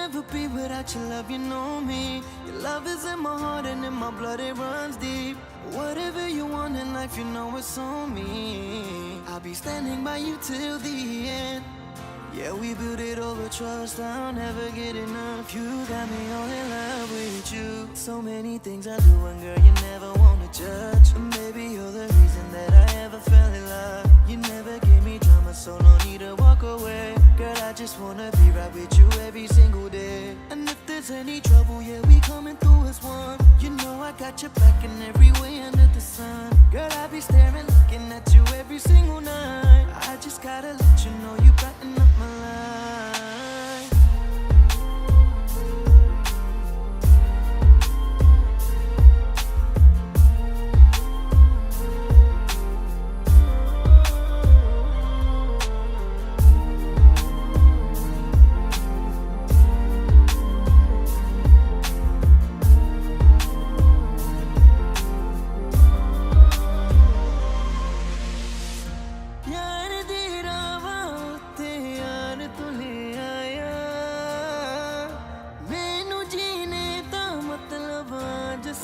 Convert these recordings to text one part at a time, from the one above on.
never be without your love, you know me. Your love is in my heart and in my blood, it runs deep. Whatever you want in life, you know it's on me. I'll be standing by you till the end. Yeah, we built it over trust, I'll never get enough. You got me all in love with you. So many things I do and girl, you never wanna judge. Maybe you're the reason that I ever fell in love. You never gave me drama, so no need to walk away. Girl, I just wanna be right with you every single day. And if there's any trouble, yeah, we coming through as one. You know I got your back in every way under the sun. Girl, I be staring, looking at you every single night. I just gotta let you know you brighten up my life.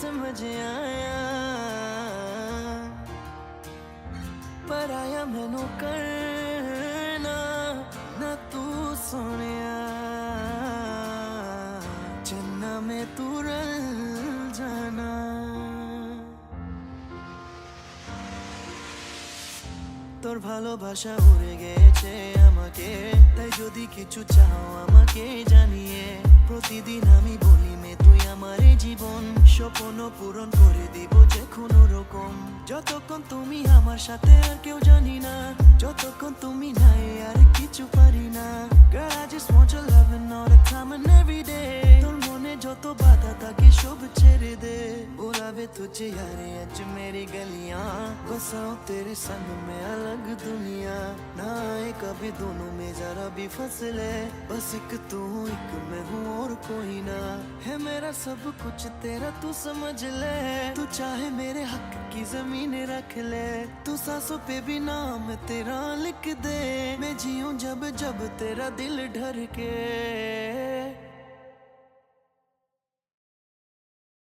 समझ आया पर आया मैनू करना ना तू सोनिया चन्ना में तू रल जाना তোর ভালোবাসা উড়ে গেছে আমাকে তাই যদি কিছু চাও আমাকে জানিয়ে প্রতিদিন আমি বলি মে তুই আমার জীবন স্বপ্ন পূরণ করে দিব যে কোনো রকম যতক্ষণ তুমি আমার সাথে আর কেউ জানি না যতক্ষণ তুমি নাই আর কিছু পারি না Girl I just want your loving all the time and every day তোর মনে যত বাধা থাকে সব ছেড়ে দে बुलावे तुझे यारे आज मेरी गलियां बसाऊं तेरे संग में अलग दुनिया ना आए कभी दोनों में जरा भी फसले बस एक तू एक मैं हूँ और कोई ना है मेरा सब कुछ तेरा तू समझ ले तू चाहे मेरे हक की जमीन रख ले तू सांसों पे भी नाम तेरा लिख दे मैं जीऊं जब जब तेरा दिल ढर के